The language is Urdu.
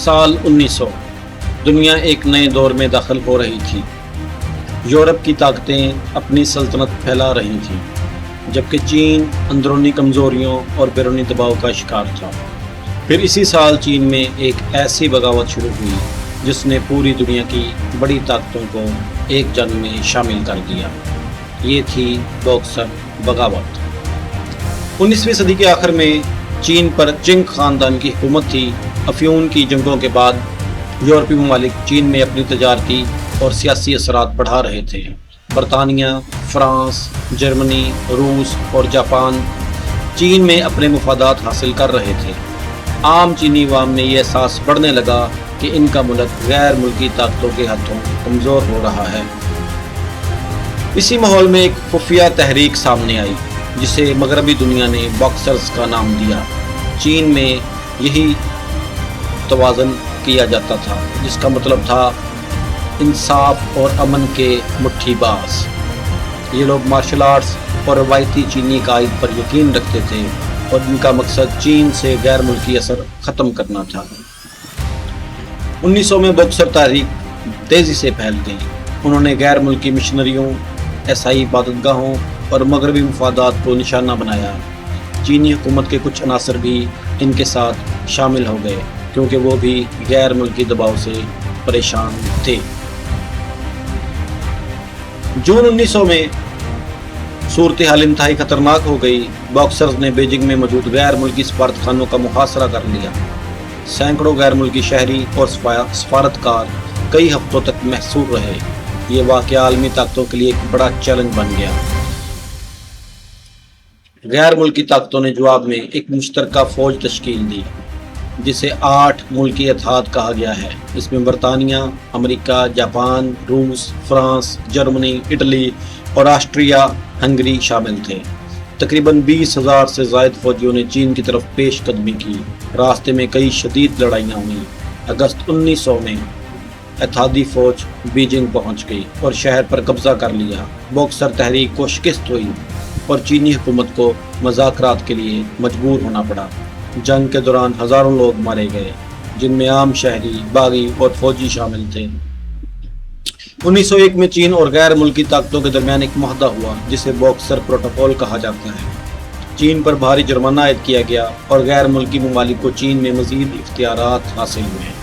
سال 1900 دنیا ایک نئے دور میں داخل ہو رہی تھی۔ یورپ کی طاقتیں اپنی سلطنت پھیلا رہی تھیں، جبکہ چین اندرونی کمزوریوں اور بیرونی دباؤ کا شکار تھا۔ پھر اسی سال چین میں ایک ایسی بغاوت شروع ہوئی جس نے پوری دنیا کی بڑی طاقتوں کو ایک جنگ میں شامل کر دیا۔ یہ تھی بوکسر بغاوت۔ 19ویں صدی کے آخر میں چین پر چنگ خاندان کی حکومت تھی۔ افیون کی جنگوں کے بعد یورپی ممالک چین میں اپنی تجارتی اور سیاسی اثرات بڑھا رہے تھے۔ برطانیہ، فرانس، جرمنی، روس اور جاپان چین میں اپنے مفادات حاصل کر رہے تھے۔ عام چینی عوام میں یہ احساس بڑھنے لگا کہ ان کا ملک غیر ملکی طاقتوں کے ہاتھوں کمزور ہو رہا ہے۔ اسی ماحول میں ایک خفیہ تحریک سامنے آئی جسے مغربی دنیا نے باکسرز کا نام دیا۔ چین میں یہی توازن کیا جاتا تھا، جس کا مطلب تھا انصاف اور امن کے مٹھی باز۔ یہ لوگ مارشل آرٹس اور روایتی چینی قائد پر یقین رکھتے تھے اور ان کا مقصد چین سے غیر ملکی اثر ختم کرنا تھا۔ 1900 میں باکسر تحریک تیزی سے پھیل گئی۔ انہوں نے غیر ملکی مشنریوں، عیسائی عبادت گاہوں اور مغربی مفادات کو نشانہ بنایا۔ چینی حکومت کے کچھ عناصر بھی ان کے ساتھ شامل ہو گئے کیونکہ وہ بھی غیر ملکی دباؤ سے پریشان تھے۔ جون 1900 میں صورتحال انتہائی خطرناک ہو گئی۔ باکسرز نے بیجنگ میں موجود غیر ملکی سفارتخانوں کا محاصرہ کر لیا۔ سینکڑوں غیر ملکی شہری اور سفارتکار کئی ہفتوں تک محصور رہے۔ یہ واقعہ عالمی طاقتوں کے لیے ایک بڑا چیلنج بن گیا۔ غیر ملکی طاقتوں نے جواب میں ایک مشترکہ فوج تشکیل دی جسے 8 ملکی اتحاد کہا گیا ہے۔ اس میں برطانیہ، امریکہ، جاپان، روس، فرانس، جرمنی، اٹلی اور آسٹریا ہنگری شامل تھے۔ تقریباً 20,000 سے زائد فوجیوں نے چین کی طرف پیش قدمی کی۔ راستے میں کئی شدید لڑائیاں ہوئیں۔ اگست 1900 میں اتحادی فوج بیجنگ پہنچ گئی اور شہر پر قبضہ کر لیا۔ باکسر تحریک کو شکست ہوئی اور چینی حکومت کو مذاکرات کے لیے مجبور ہونا پڑا۔ جنگ کے دوران ہزاروں لوگ مارے گئے، جن میں عام شہری، باغی اور فوجی شامل تھے۔ 1901 میں چین اور غیر ملکی طاقتوں کے درمیان ایک معاہدہ ہوا جسے باکسر پروٹوکول کہا جاتا ہے۔ چین پر بھاری جرمانہ عائد کیا گیا اور غیر ملکی ممالک کو چین میں مزید اختیارات حاصل ہوئے۔